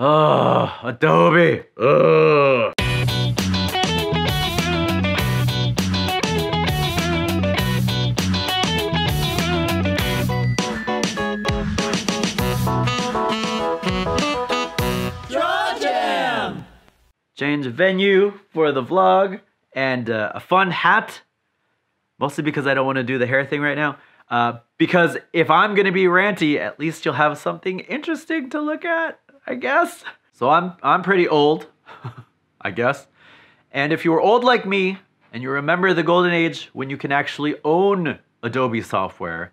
Ugh, Adobe. Ugh. Change of venue for the vlog and a fun hat, mostly because I don't want to do the hair thing right now. Because if I'm gonna be ranty, at least you'll have something interesting to look at, I guess. So I'm pretty old, I guess. And if you were old like me and you remember the golden age when you can actually own Adobe software,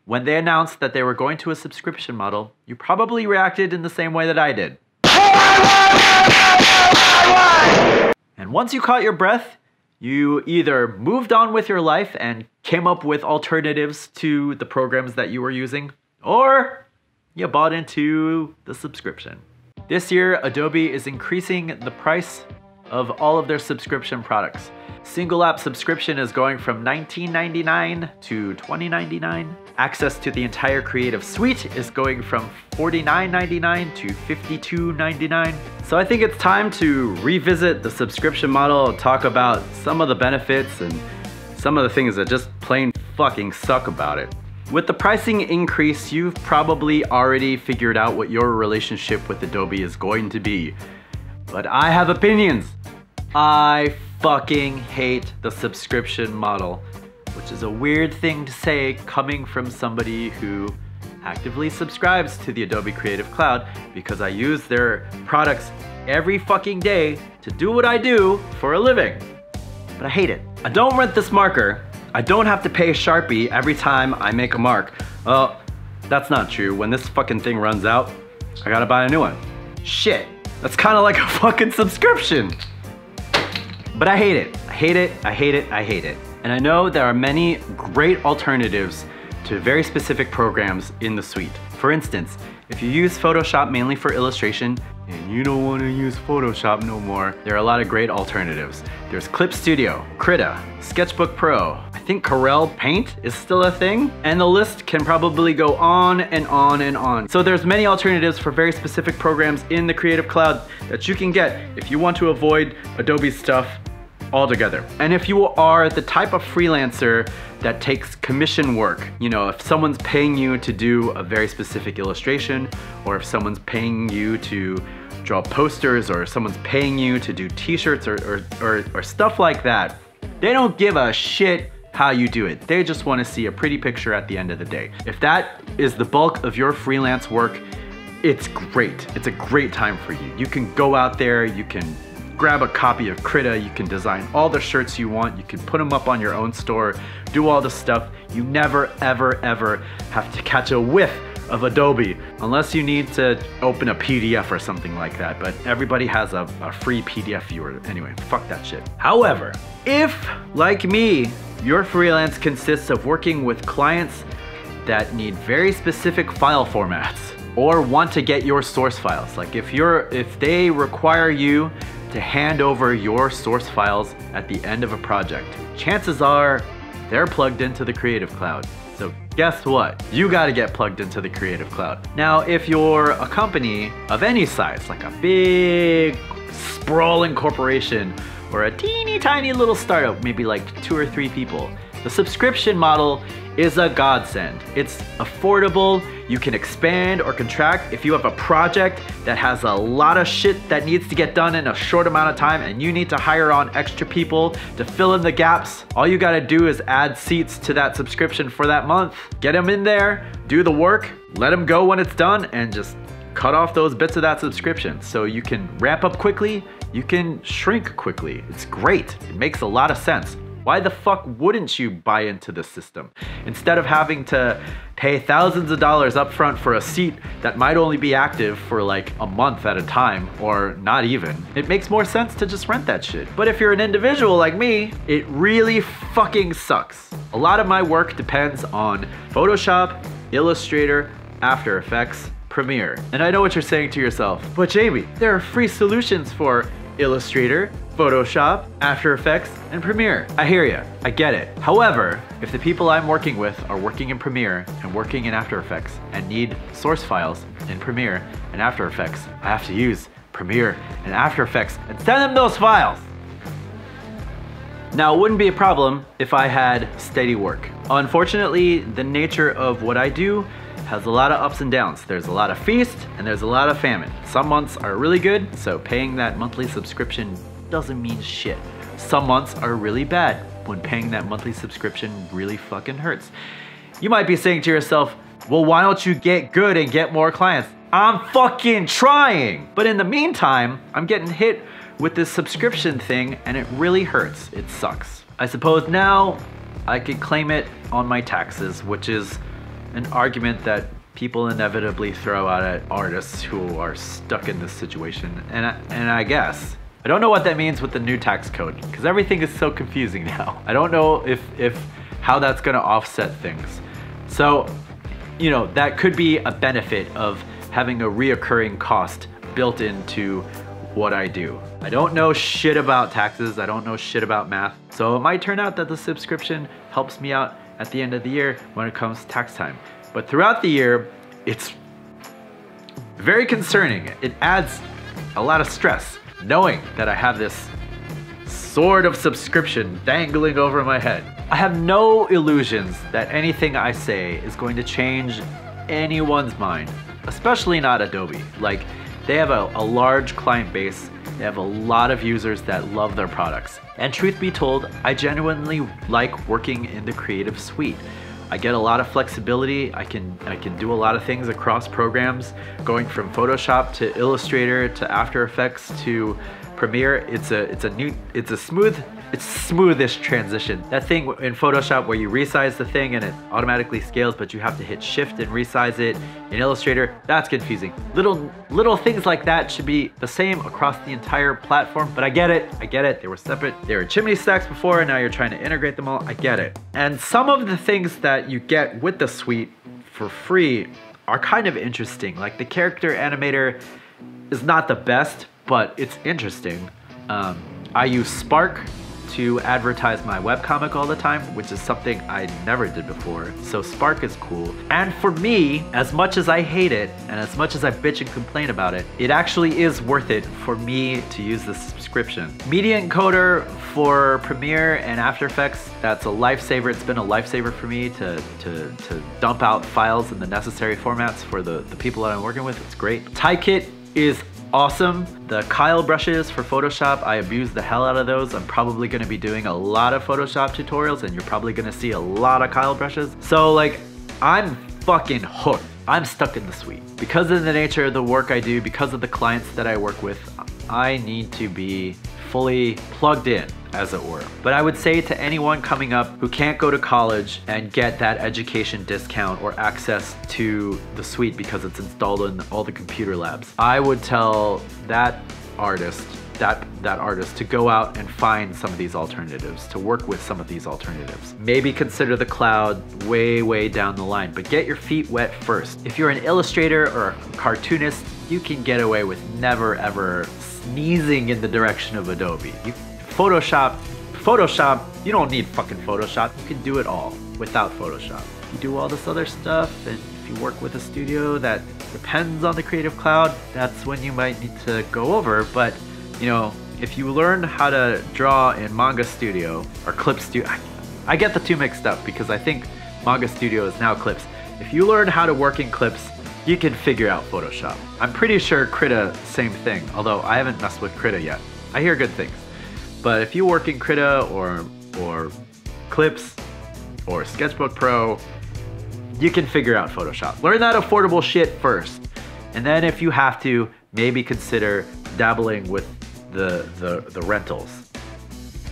when they announced that they were going to a subscription model, you probably reacted in the same way that I did. And once you caught your breath, you either moved on with your life and came up with alternatives to the programs that you were using, or you bought into the subscription. This year, Adobe is increasing the price of all of their subscription products. Single app subscription is going from $19.99 to $20.99. Access to the entire Creative Suite is going from $49.99 to $52.99. So I think it's time to revisit the subscription model, talk about some of the benefits and some of the things that just plain fucking suck about it. With the pricing increase, you've probably already figured out what your relationship with Adobe is going to be. But I have opinions. I fucking hate the subscription model, which is a weird thing to say coming from somebody who actively subscribes to the Adobe Creative Cloud because I use their products every fucking day to do what I do for a living. But I hate it. I don't rent this marker. I don't have to pay Sharpie every time I make a mark. Well, that's not true. When this fucking thing runs out, I gotta buy a new one. Shit, that's kind of like a fucking subscription. But I hate it. I hate it. I hate it. I hate it. And I know there are many great alternatives to very specific programs in the suite. For instance, if you use Photoshop mainly for illustration and you don't want to use Photoshop no more, there are a lot of great alternatives. There's Clip Studio, Krita, Sketchbook Pro. I think Corel Paint is still a thing, and the list can probably go on and on and on. So there's many alternatives for very specific programs in the Creative Cloud that you can get if you want to avoid Adobe stuff altogether. And if you are the type of freelancer that takes commission work, you know, if someone's paying you to do a very specific illustration, or if someone's paying you to draw posters, or someone's paying you to do t-shirts or stuff like that, they don't give a shit how you do it. They just want to see a pretty picture at the end of the day. If that is the bulk of your freelance work, it's great. It's a great time for you. You can go out there, you can grab a copy of Krita, you can design all the shirts you want, you can put them up on your own store, do all the stuff. You never, ever, ever have to catch a whiff of Adobe, unless you need to open a PDF or something like that, but everybody has a free PDF viewer. Anyway, fuck that shit. However, if, like me, your freelance consists of working with clients that need very specific file formats, or want to get your source files, like if they require you to hand over your source files at the end of a project, chances are they're plugged into the Creative Cloud. So guess what? You gotta get plugged into the Creative Cloud. Now, if you're a company of any size, like a big sprawling corporation or a teeny tiny little startup, maybe like 2 or 3 people, the subscription model is a godsend. It's affordable, you can expand or contract. If you have a project that has a lot of shit that needs to get done in a short amount of time and you need to hire on extra people to fill in the gaps, all you gotta do is add seats to that subscription for that month, get them in there, do the work, let them go when it's done, and just cut off those bits of that subscription. So you can ramp up quickly, you can shrink quickly. It's great, it makes a lot of sense. Why the fuck wouldn't you buy into this system? Instead of having to pay thousands of dollars up front for a seat that might only be active for like a month at a time, or not even, it makes more sense to just rent that shit. But if you're an individual like me, it really fucking sucks. A lot of my work depends on Photoshop, Illustrator, After Effects, Premiere. And I know what you're saying to yourself, but Jamie, there are free solutions for Illustrator, Photoshop, After Effects, and Premiere. I hear ya, I get it. However, if the people I'm working with are working in Premiere and working in After Effects and need source files in Premiere and After Effects, I have to use Premiere and After Effects and send them those files. Now, it wouldn't be a problem if I had steady work. Unfortunately, the nature of what I do has a lot of ups and downs. There's a lot of feast and there's a lot of famine. Some months are really good, so paying that monthly subscription doesn't mean shit. Some months are really bad when paying that monthly subscription really fucking hurts. You might be saying to yourself, well, why don't you get good and get more clients? I'm fucking trying! But in the meantime, I'm getting hit with this subscription thing and it really hurts. It sucks. I suppose now I could claim it on my taxes, which is an argument that people inevitably throw out at artists who are stuck in this situation. And I guess, I don't know what that means with the new tax code, because everything is so confusing now. I don't know if how that's gonna offset things. So, you know, that could be a benefit of having a reoccurring cost built into what I do. I don't know shit about taxes, I don't know shit about math, so it might turn out that the subscription helps me out at the end of the year when it comes to tax time. But throughout the year, it's very concerning. It adds a lot of stress knowing that I have this sword of subscription dangling over my head. I have no illusions that anything I say is going to change anyone's mind, especially not Adobe. Like, they have a large client base, they have a lot of users that love their products. And truth be told, I genuinely like working in the Creative Suite. I get a lot of flexibility. I can do a lot of things across programs, going from Photoshop to Illustrator to After Effects to Premiere. It's a smoothish transition. That thing in Photoshop where you resize the thing and it automatically scales, but you have to hit shift and resize it. In Illustrator, that's confusing. Little things like that should be the same across the entire platform, but I get it. They were separate. They were chimney stacks before, and now you're trying to integrate them all. I get it. And some of the things that you get with the suite for free are kind of interesting. Like the character animator is not the best, but it's interesting. I use Spark to advertise my webcomic all the time, which is something I never did before. So Spark is cool. And for me, as much as I hate it, and as much as I bitch and complain about it, it actually is worth it for me to use this subscription. Media Encoder for Premiere and After Effects, that's a lifesaver. It's been a lifesaver for me to dump out files in the necessary formats for the people that I'm working with. It's great. Typekit is awesome. The Kyle brushes for Photoshop, I abuse the hell out of those. I'm probably gonna be doing a lot of Photoshop tutorials and you're probably gonna see a lot of Kyle brushes. So like, I'm fucking hooked. I'm stuck in the suite. Because of the nature of the work I do, because of the clients that I work with, I need to be fully plugged in, as it were. But I would say to anyone coming up who can't go to college and get that education discount or access to the suite because it's installed in all the computer labs, I would tell that artist to go out and find some of these alternatives, to work with some of these alternatives. Maybe consider the cloud way down the line, but get your feet wet first. If you're an illustrator or a cartoonist, you can get away with never ever sneezing in the direction of Adobe. Photoshop, you don't need fucking Photoshop. You can do it all without Photoshop. If you do all this other stuff, and if you work with a studio that depends on the Creative Cloud, that's when you might need to go over. But, you know, if you learn how to draw in Manga Studio or Clip Studio, I get the two mixed up because I think Manga Studio is now Clips. If you learn how to work in Clips, you can figure out Photoshop. I'm pretty sure Krita, same thing, although I haven't messed with Krita yet. I hear good things. But if you work in Krita or Clips or Sketchbook Pro, you can figure out Photoshop. Learn that affordable shit first. And then if you have to, maybe consider dabbling with the rentals.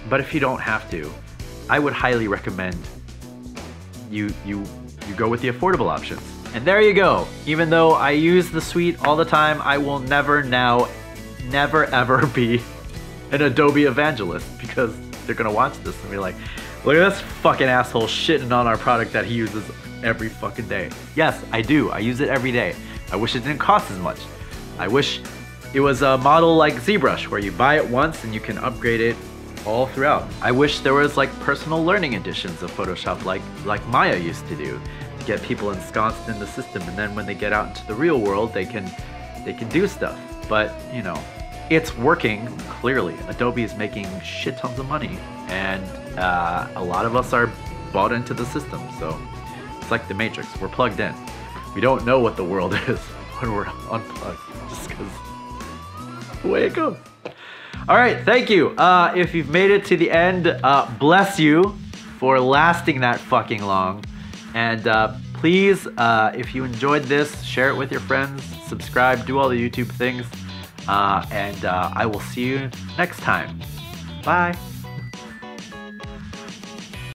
But if you don't have to, I would highly recommend you go with the affordable options. And there you go. Even though I use the suite all the time, I will never ever be an Adobe evangelist because they're gonna watch this and be like, look at this fucking asshole shitting on our product that he uses every fucking day. Yes, I do. I use it every day. I wish it didn't cost as much. I wish It was a model like ZBrush where you buy it once and you can upgrade it all throughout. I wish there was like personal learning editions of Photoshop like Maya used to do, to get people ensconced in the system, and then when they get out into the real world they can do stuff. But you know, it's working clearly. Adobe is making shit tons of money, and a lot of us are bought into the system. So it's like the Matrix, we're plugged in. We don't know what the world is when we're unplugged, just because the way it goes. All right, thank you. If you've made it to the end, bless you for lasting that fucking long. And please, if you enjoyed this, share it with your friends, subscribe, do all the YouTube things. And I will see you next time. Bye.